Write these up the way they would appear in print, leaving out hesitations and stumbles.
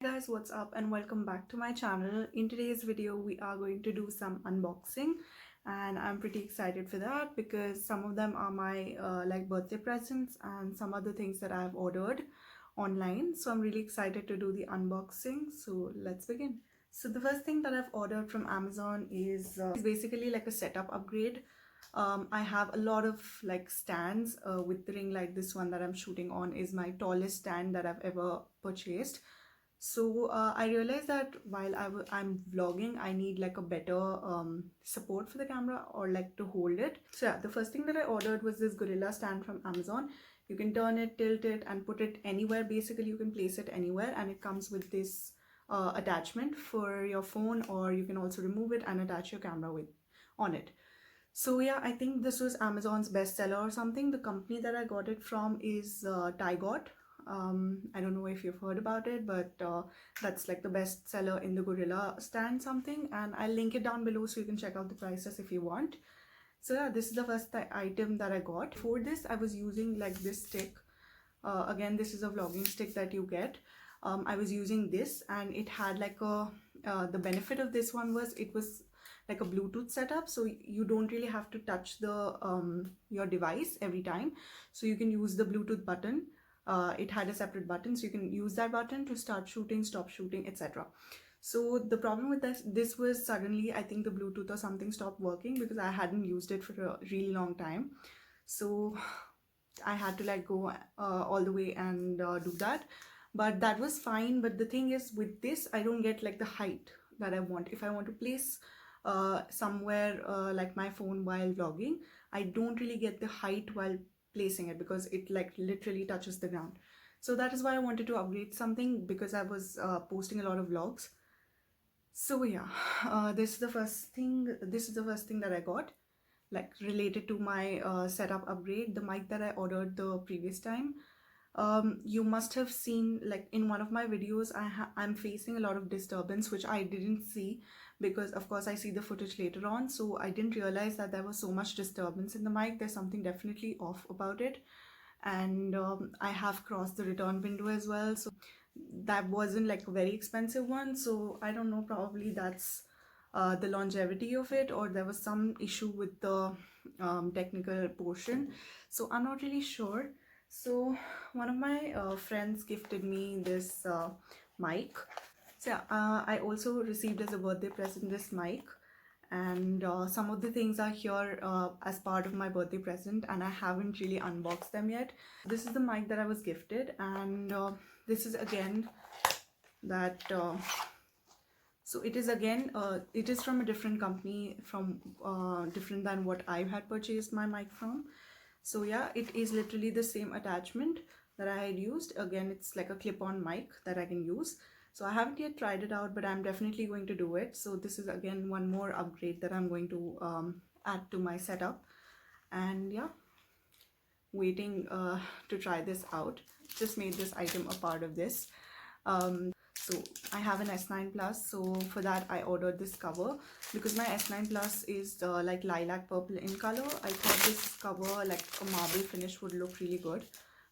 Hey guys, what's up and welcome back to my channel. In today's video we are going to do some unboxing and I'm pretty excited for that because some of them are my like birthday presents and some other things that I've ordered online, so I'm really excited to do the unboxing. So let's begin. So the first thing that I've ordered from Amazon is basically like a setup upgrade. I have a lot of like stands with the ring light. This one that I'm shooting on is my tallest stand that I've ever purchased. So I realized that while I'm vlogging, I need like a better support for the camera or like to hold it. So yeah, the first thing that I ordered was this Gorilla stand from Amazon. You can turn it, tilt it and put it anywhere. Basically, you can place it anywhere and it comes with this attachment for your phone, or you can also remove it and attach your camera with on it. So yeah, I think this was Amazon's bestseller or something. The company that I got it from is Tygot. I don't know if you've heard about it, but that's like the best seller in the Gorilla stand something, and I'll link it down below so you can check out the prices if you want. So yeah, this is the first item that I got. For this, I was using like this stick. Again, this is a vlogging stick that you get. I was using this and it had like a the benefit of this one was it was like a Bluetooth setup, so you don't really have to touch the your device every time. So you can use the Bluetooth button. It had a separate button, so you can use that button to start shooting, stop shooting, etc. So the problem with this was suddenly I think the Bluetooth or something stopped working because I hadn't used it for a really long time. So I had to like go all the way and do that, but that was fine. But the thing is, with this I don't get like the height that I want. If I want to place somewhere like my phone while vlogging, I don't really get the height while placing it because it like literally touches the ground. So that is why I wanted to upgrade something, because I was posting a lot of vlogs. So yeah, this is the first thing that I got, like related to my setup upgrade, the mic that I ordered the previous time. You must have seen like in one of my videos I'm facing a lot of disturbance, which I didn't see because of course I see the footage later on. So I didn't realize that there was so much disturbance in the mic. There's something definitely off about it, and I have crossed the return window as well, so that wasn't like a very expensive one. So I don't know, probably that's the longevity of it, or there was some issue with the technical portion, so I'm not really sure. So one of my friends gifted me this mic. So yeah, I also received as a birthday present this mic, and some of the things are here as part of my birthday present and I haven't really unboxed them yet. This is the mic that I was gifted, and this is again that so it is again it is from a different company, from different than what I had purchased my mic from. So yeah, it is literally the same attachment that I had used. Again, it's like a clip-on mic that I can use. So I haven't yet tried it out, but I'm definitely going to do it. So this is again one more upgrade that I'm going to add to my setup. And yeah, waiting to try this out. Just made this item a part of this. So I have an S9 Plus, so for that I ordered this cover because my S9 Plus is like lilac purple in color. I thought this cover, like a marble finish, would look really good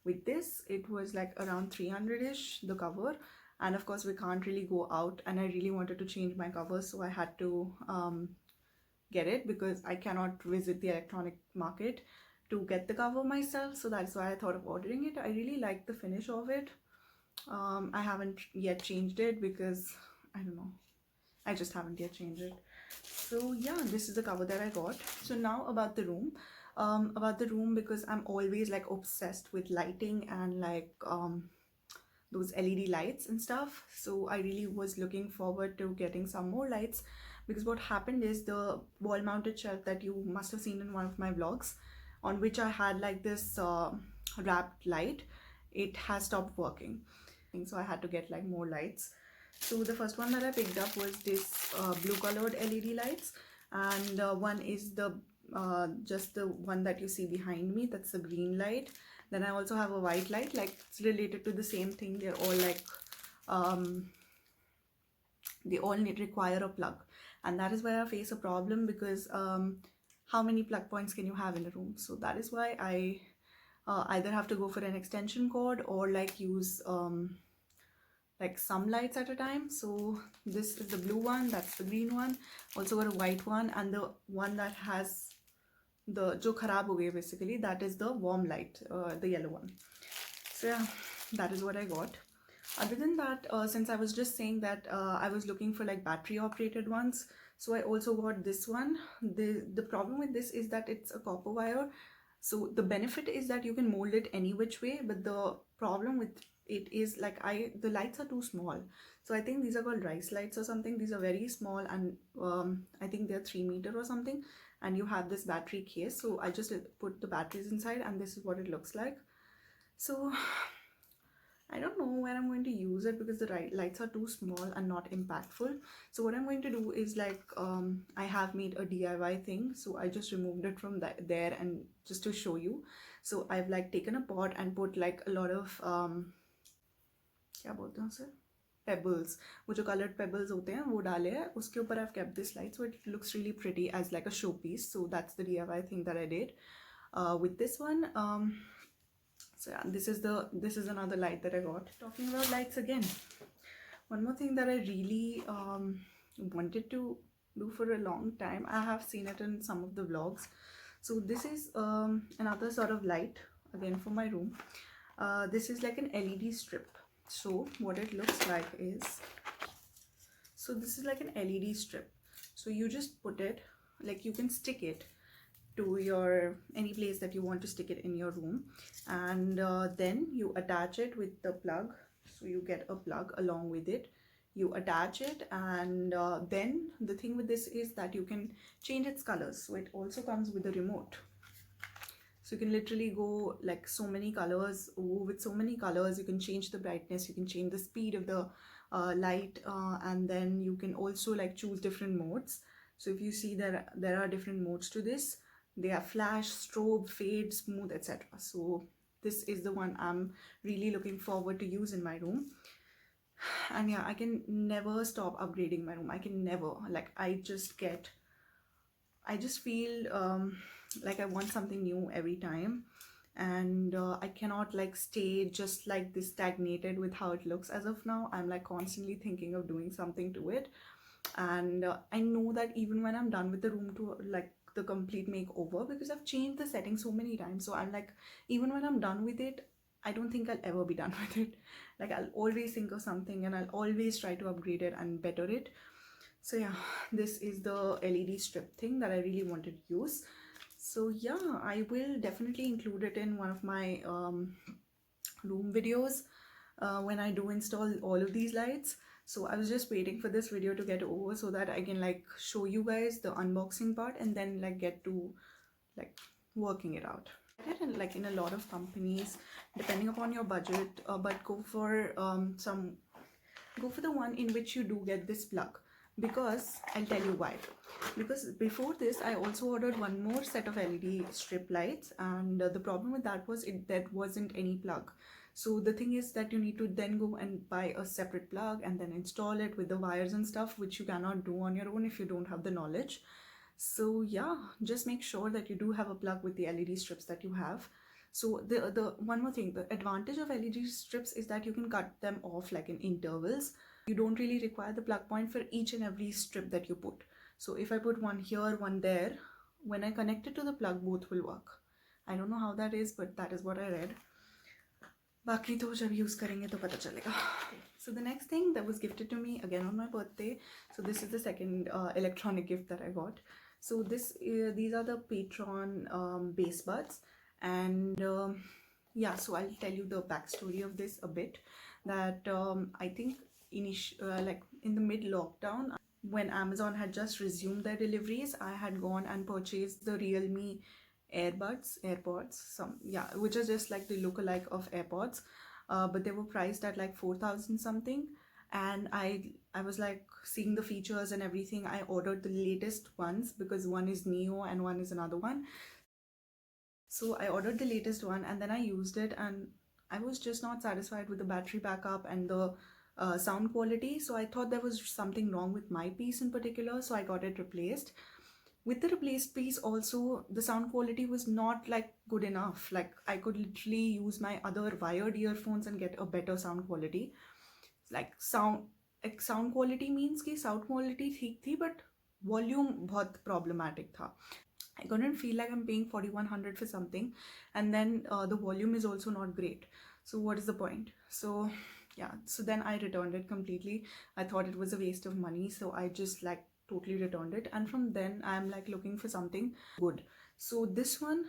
with this. It was like around 300-ish, the cover, and of course we can't really go out, and I really wanted to change my cover, so I had to get it because I cannot visit the electronic market to get the cover myself. So that's why I thought of ordering it. I really like the finish of it. I haven't yet changed it because I don't know, I just haven't yet changed it. So yeah, this is the cover that I got. So now about the room. Because I'm always like obsessed with lighting and like those LED lights and stuff. So I really was looking forward to getting some more lights, because what happened is the wall mounted shelf that you must have seen in one of my vlogs, on which I had like this wrapped light, it has stopped working. So I had to get like more lights. So the first one that I picked up was this blue colored LED lights, and one is the just the one that you see behind me, that's the green light. Then I also have a white light, like it's related to the same thing. They're all like they all require a plug, and that is why I face a problem, because how many plug points can you have in a room? So that is why I either have to go for an extension cord or like use like some lights at a time. So this is the blue one, that's the green one, also got a white one, and the one that has the jo kharab ho gaye basically, that is the warm light, the yellow one. So yeah, that is what I got. Other than that, since I was just saying that I was looking for like battery operated ones, so I also got this one. The problem with this is that it's a copper wire. So the benefit is that you can mold it any which way, but the problem with it is like the lights are too small. So I think these are called rice lights or something. These are very small, and I think they're 3 meter or something. And you have this battery case. So I just put the batteries inside, and this is what it looks like. So I don't know where I'm going to use it because the lights are too small and not impactful. So what I'm going to do is like I have made a DIY thing. So I just removed it from there and just to show you. So I've like taken a pot and put like a lot of क्या बोलते हैं उसे, pebbles, वो जो colored pebbles होते हैं वो डाले हैं उसके ऊपर. I've kept this light so it looks really pretty as like a showpiece. So that's the DIY thing that I did with this one. So yeah, this is another light that I got. Talking about lights again, one more thing that I really wanted to do for a long time. I have seen it in some of the vlogs. So this is another sort of light again for my room. This is like an LED strip. So what it looks like is, so this is like an LED strip. So you just put it, like you can stick it to your any place that you want to stick it in your room, and then you attach it with the plug. So you get a plug along with it, you attach it, and then the thing with this is that you can change its colors. So it also comes with a remote, so you can literally go like so many colors. With so many colors you can change the brightness, you can change the speed of the light, and then you can also like choose different modes. So if you see there are different modes to this. They are flash, strobe, fade, smooth, etc. So this is the one I'm really looking forward to use in my room. And yeah, I can never stop upgrading my room. I can never, like I just feel like I want something new every time, and I cannot like stay just like this stagnated with how it looks as of now. I'm like constantly thinking of doing something to it, and I know that even when I'm done with the room to like the complete makeover, because I've changed the settings so many times, so I'm like, even when I'm done with it, I don't think I'll ever be done with it. Like I'll always think of something and I'll always try to upgrade it and better it. So yeah, this is the LED strip thing that I really wanted to use. So yeah, I will definitely include it in one of my room videos when I do install all of these lights. So I was just waiting for this video to get over so that I can like show you guys the unboxing part and then like get to like working it out. And like in a lot of companies, depending upon your budget, but go for the one in which you do get this plug, because I'll tell you why. Because before this I also ordered one more set of LED strip lights, and the problem with that was there wasn't any plug. So the thing is that you need to then go and buy a separate plug and then install it with the wires and stuff, which you cannot do on your own if you don't have the knowledge. So yeah, just make sure that you do have a plug with the LED strips that you have. So the one more thing, the advantage of LED strips is that you can cut them off like in intervals. You don't really require the plug point for each and every strip that you put. So if I put one here, one there, when I connect it to the plug, both will work. I don't know how that is, but that is what I read. बाकी तो जब use करेंगे तो पता चलेगा. So the next thing that was gifted to me again on my birthday. So this is the second electronic gift that I got. So these are the Patron bass buds, and yeah, so I'll tell you the backstory of this a bit. That I think like in the mid lockdown, when Amazon had just resumed their deliveries, I had gone and purchased the Realme AirPods, which is just like the lookalike of AirPods, but they were priced at like 4,000 something. And I was like seeing the features and everything. I ordered the latest ones because one is Neo and one is another one. So I ordered the latest one and then I used it, and I was just not satisfied with the battery backup and the sound quality. So I thought there was something wrong with my piece in particular, so I got it replaced. With the replaced piece also, the sound quality was not like good enough. Like I could literally use my other wired earphones and get a better sound quality. like sound quality means कि sound quality ठीक थी but volume बहुत problematic था. I couldn't feel like I'm paying 4100 for something, and then the volume is also not great. So what is the point? So yeah, so then I returned it completely. I thought it was a waste of money, so I just like totally returned it. And from then I'm like looking for something good. So this one,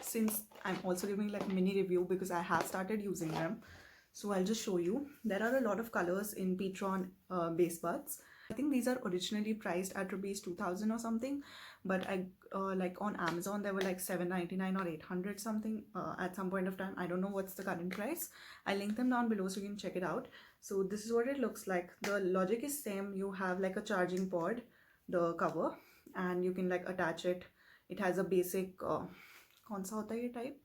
since I'm also giving like a mini review because I have started using them, so I'll just show you. There are a lot of colors in Petron base buds. I think these are originally priced at rupees 2000 or something, but I like on Amazon they were like 799 or 800 something at some point of time. I don't know what's the current price. I link them down below so you can check it out. So this is what it looks like. The logic is same. You have like a charging pod, the cover, and you can like attach it. It has a basic कौन सा होता है ये type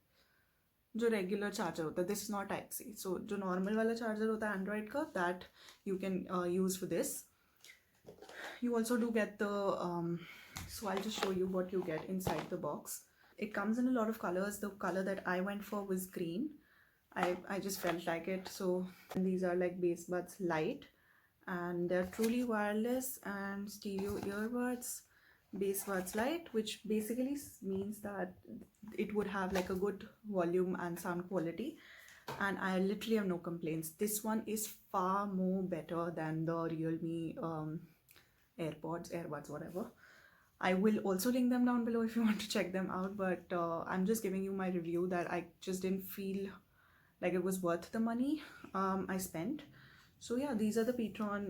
जो regular charger होता है. This is not type C. So जो normal वाला चार्जर होता है एंड्रॉयड का, that you can use for this. You also do get the so I'll just show you what you get inside the box. It comes in a lot of colors. The color that I went for was green. I just felt like it. So these are like base buds light, and they're truly wireless and stereo earbuds. Base buds light, which basically means that it would have like a good volume and sound quality, and I literally have no complaints. This one is far more better than the Realme earbuds, whatever. I will also link them down below if you want to check them out, but I'm just giving you my review that I just didn't feel like it was worth the money I spent. So yeah, these are the Petron.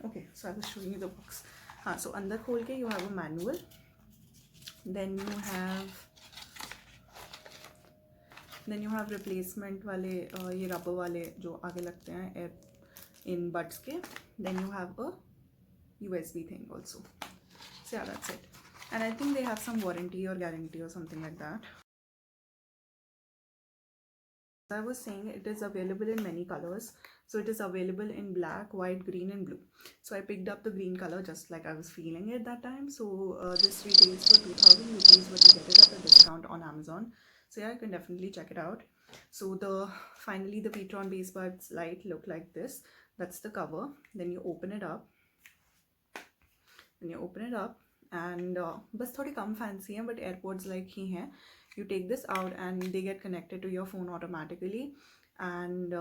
Okay, so I was showing you the box. So under khol ke you have a manual. Then you have replacement wale ye rubber wale jo aage lagte hain air in buds ke. Then you have a USB thing also. So yeah, that's it. And I think they have some warranty or guarantee or something like that. As I was saying, it is available in many colors. So it is available in black, white, green and blue. So I picked up the green color just like I was feeling it that time. So this retails for 2000 rupees, but you get it at a discount on Amazon. So yeah, you can definitely check it out. So finally the Petron base buds light look like this. That's the cover. Then you open it up. And बस थोड़ी कम fancy है, but AirPods like ही हैं. You take this out and they get connected to your phone automatically, and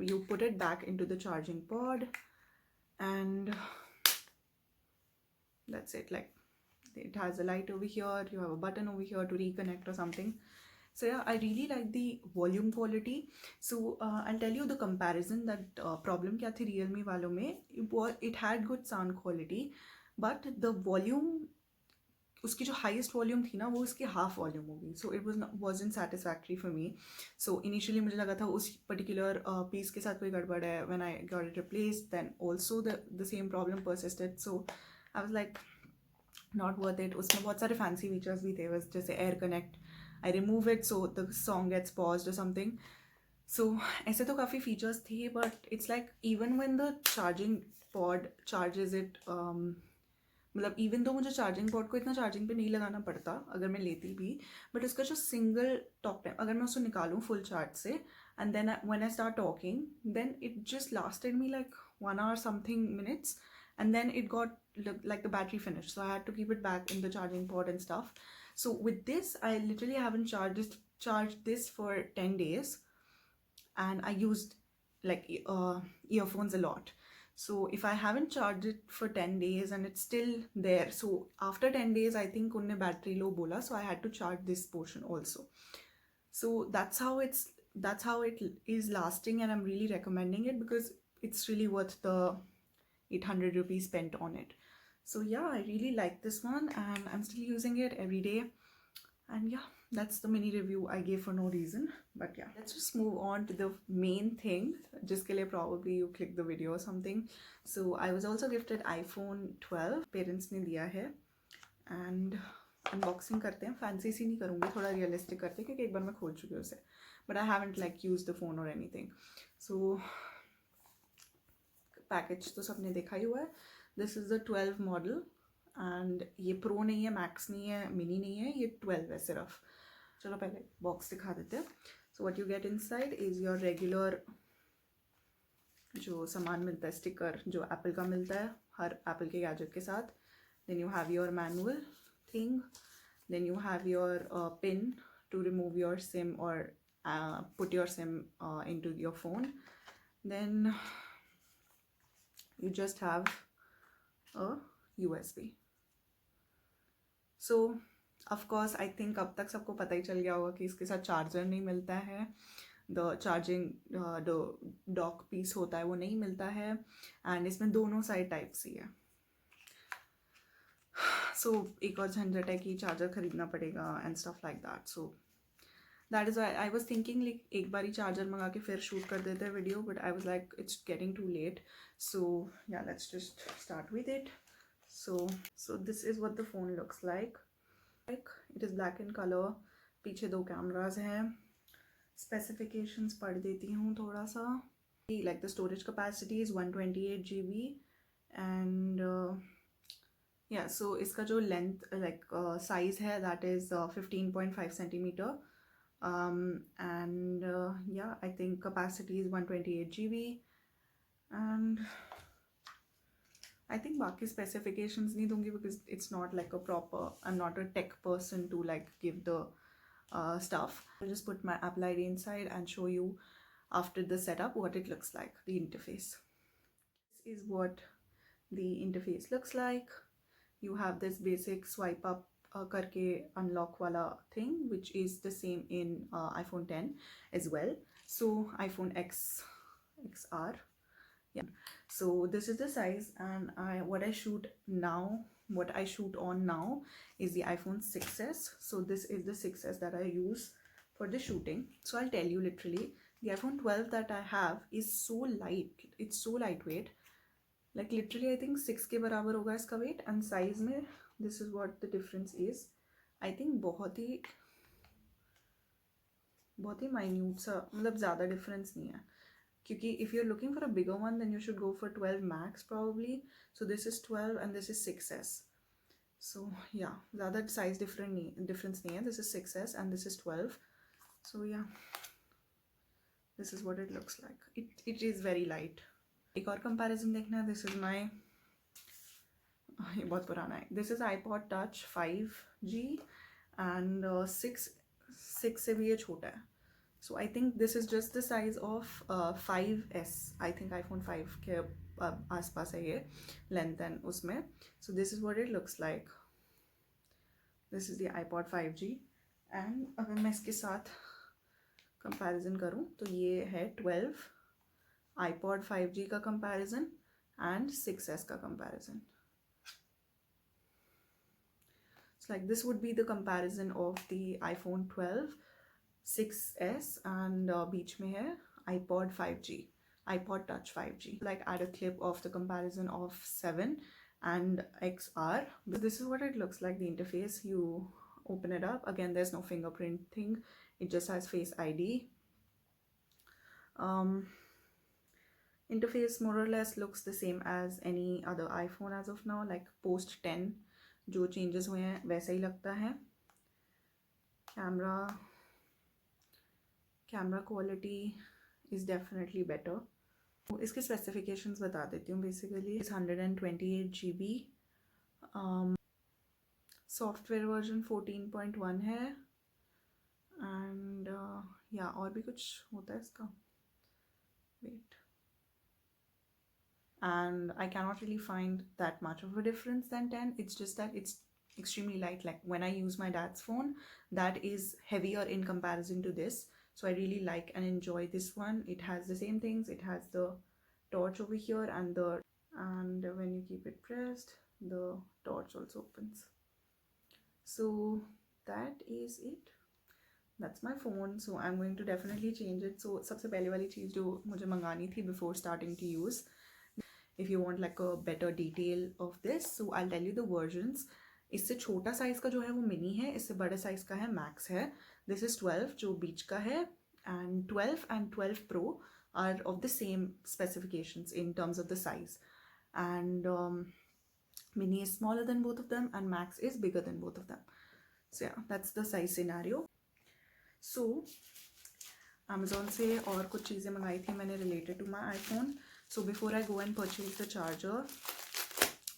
you put it back into the charging pod, and that's it. Like it has a light over here, you have a button over here to reconnect or something. So yeah, I really like the volume quality. So I'll tell you the comparison that problem kya thi Realme वालों में. It had good sound quality, but the volume, उसकी जो highest volume थी ना वो इसकी half volume हो गई. So it wasn't satisfactory for me. So initially मुझे लगा था उस पर्टिकुलर पीस के साथ कोई गड़बड़ है. when I got it replaced, then also the same problem persisted. So I was like not worth it. उसमें बहुत सारे fancy features भी थे, बस जैसे air connect. I remove it so the song gets paused or something. So ऐसे तो काफ़ी features थे, but it's like even when the charging pod charges it, मतलब इवन तो मुझे चार्जिंग पॉड को इतना चार्जिंग पे नहीं लगाना पड़ता अगर मैं लेती भी, बट उसका जो सिंगल टॉक टाइम अगर मैं उसको निकालूँ फुल चार्ज से, and then when I start talking, then it just lasted me like 1 hour something minutes, and then it got like the battery finished, so I had to keep it back in the charging port and stuff. So with this, I literally haven't charged this for 10 days, and I used like earphones a lot. So if I haven't charged it for 10 days and it's still there, so after 10 days I think unne battery low bola, so I had to charge this portion also. So that's how it is lasting, and I'm really recommending it because it's really worth the 800 rupees spent on it. So yeah, I really like this one and I'm still using it every day. And yeah, that's the mini review I gave for no reason. But yeah, let's just move on to the main thing, jiske liye probably you click the video or something. So I was also gifted iPhone 12. Parents ने दिया है, and unboxing करते हैं. Fancy सी नहीं करूँगी, थोड़ा realistic करते हैं क्योंकि एक बार मैं खोल चुकी हूँ उसे, but I haven't like used the phone or anything. So package तो सबने देखा ही हुआ है. This is the 12 model. And ये प्रो नहीं है, मैक्स नहीं है, मिनी नहीं है, ये 12 है सिर्फ. चलो पहले बॉक्स दिखा देते हैं. So what you get inside is your regular जो सामान मिलता है, स्टिकर जो एप्पल का मिलता है हर एप्पल के गैजेट के साथ. Then you have your manual thing. Then you have your pin to remove your SIM or put your SIM into your phone. Then you just have a USB. So of course I think अब तक सबको पता ही चल गया होगा कि इसके साथ चार्जर नहीं मिलता है. The charging the dock piece होता है वो नहीं मिलता है. एंड इसमें दोनों साइड टाइप सी है. सो एक और झंझट है कि चार्जर खरीदना पड़ेगा and stuff like that. So that is I was thinking like एक बार ही चार्जर मंगा के फिर शूट कर देते हैं video, but I was like it's getting too late. So yeah let's just start with it. So this is what the phone looks like. It is black in colour. पीछे 2 cameras हैं. Specifications पढ़ देती हूँ थोड़ा सा. Like the storage capacity is 128 GB and या सो इसका जो लेंथ लाइक साइज़ है that is 15.5 centimetre. And yeah, I think capacity is 128 GB and I think बाकी specifications नहीं दूंगी because it's not like a proper, I'm not a tech person to like give the stuff. I'll just put my Apple ID inside and show you after the setup what it looks like, the interface. This is what the interface looks like. You have this basic swipe up करके unlock वाला thing which is the same in iPhone 10 as well. So iPhone XR. Yeah, so this is the size and what I shoot on now is the iPhone 6s. So this is the 6s that I use for the shooting. So I'll tell you literally the iPhone 12 that I have is so light. It's so lightweight, like literally I think 6 के बराबर होगा इसका weight. And size में this is what the difference is. I think बहुत ही minute सा, मतलब ज़्यादा difference नहीं है. क्योंकि if you're looking for a bigger one then you should go for 12 max probably. So this is 12 and this is 6s. So yeah, ज़्यादा size difference नहीं है. This is 6s and this is 12. So yeah, this is what it looks like. It is very light. एक और comparison देखना है. This is my ये बहुत पुराना है. This is iPod Touch 5G and 6 से भी ये छोटा है. So I think this is just the size of 5S. I think iPhone 5 के आसपास है ये लेंथ एंड उसमें. So this is what it looks like. This is the iPod 5G and अगर मैं इसके साथ कंपैरिजन करूँ तो ये है 12 iPod 5G का कंपैरिजन एंड 6S का comparison. Like this would be the comparison of the iPhone 12, 6s and बीच में है iPod 5G, iPod Touch 5G. Like add a clip of the comparison of 7 and XR. But this is what it looks like, the interface. You open it up. Again, there's no fingerprint thing. It just has Face ID. Interface more or less looks the same as any other iPhone as of now. Like post 10 जो changes हुए हैं वैसा ही लगता है. Camera quality is definitely better. इसके specifications बता देती हूँ. Basically 128 GB. सॉफ्टवेयर वर्जन 14.1 है एंड या और भी कुछ होता है इसका. Wait. And I cannot really find that much of a difference than 10. It's just that it's extremely light. Like when I use my dad's phone, that is heavier in comparison to this. So I really like and enjoy this one. It has the same things. It has the torch over here and when you keep it pressed, the torch also opens. So that is it. That's my phone. So I'm going to definitely change it. So सबसे पहले वाली चीज़ जो मुझे मंगानी थी before starting to use. If you want like a better detail of this, so I'll tell you the versions. इससे छोटा size का जो है वो मिनी है. इससे बड़े साइज़ का है मैक्स है. दिस इज़ 12 जो बीच का है and 12 and 12 Pro are of the same specifications in terms of the size. And mini is smaller than both of them and max is bigger than both of them. So yeah, that's the size scenario. So Amazon से और कुछ चीज़ें मंगाई थी मैंने related to my iPhone. So before I go and purchase the charger,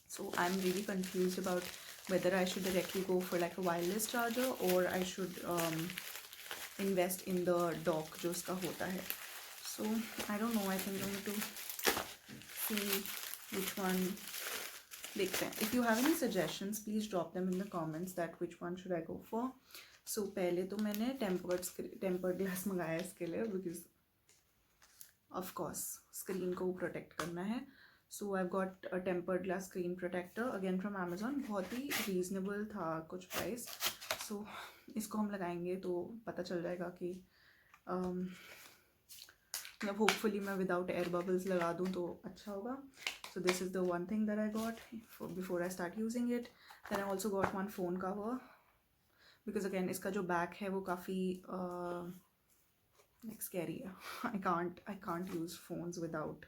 so I'm really confused about whether I should directly go for like a wireless charger or I should invest in the dock जो उसका होता है. So I don't know. I think I'm going to see which one. देखते हैं. If you have any suggestions, please drop them in the comments that which one should I go for. So पहले तो मैंने tempered glass मंगाया इसके लिए because of course screen को protect करना है. So I've got a tempered glass screen protector again from Amazon. बहुत ही reasonable था कुछ price. So इसको हम लगाएंगे तो पता चल जाएगा कि मतलब hopefully मैं without air bubbles लगा दूँ तो अच्छा होगा. So this is the one thing that I got before I start using it. Then I also got one phone cover because again इसका जो back है वो काफ़ी like scary है. I can't use phones without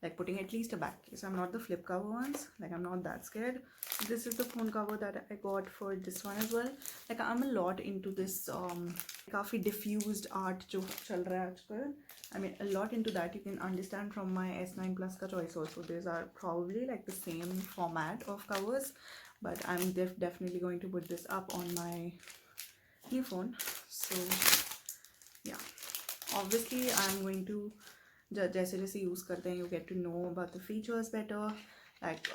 like putting at least a back case. I'm not the flip cover ones, like I'm not that scared. This is the phone cover that I got for this one as well. Like I'm a lot into this काफ़ी diffused art जो चल रहा है आजकल. I mean a lot into that. You can understand from my S9 Plus का choice also. These are probably like the same format of covers, but I'm definitely going to put this up on my new phone. So yeah, obviously I'm going to जैसे जैसे use करते हैं you get to know about the features better. Like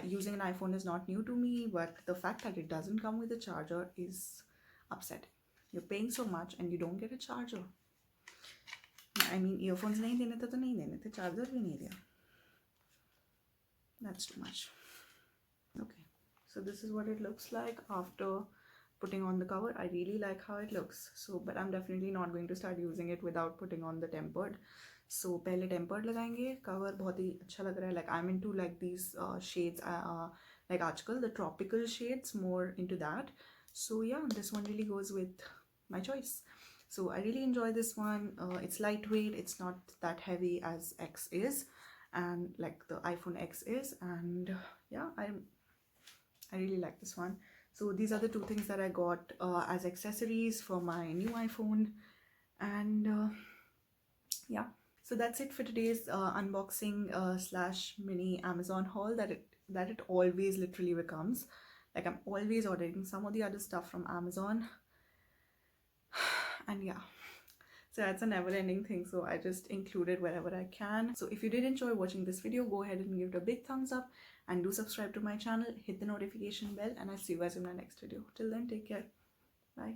using an iPhone is not new to me, but the fact that it doesn't come with a charger is upsetting. You're paying so much and you don't get a charger. I mean earphones नहीं देने थे तो नहीं देने थे, charger भी नहीं दिया. That's too much. Okay, so this is what it looks like after putting on the cover. I really like how it looks. So but I'm definitely not going to start using it without putting on the tempered. So पहले tempered लगाएंगे. Cover बहुत ही अच्छा लग रहा है. Like I'm into like these shades like आजकल the tropical shades, more into that. So yeah, this one really goes with my choice. So I really enjoy this one. It's lightweight. It's not that heavy as X is, and like the iPhone X is. And yeah, I really like this one. So these are the two things that I got as accessories for my new iPhone. And yeah, so that's it for today's unboxing slash mini Amazon haul that it always literally becomes. Like I'm always ordering some of the other stuff from Amazon. And yeah, so that's a never-ending thing, so I just include it wherever I can. So if you did enjoy watching this video, go ahead and give it a big thumbs up and do subscribe to my channel, hit the notification bell, and I'll see you guys in my next video. Till then, take care. Bye.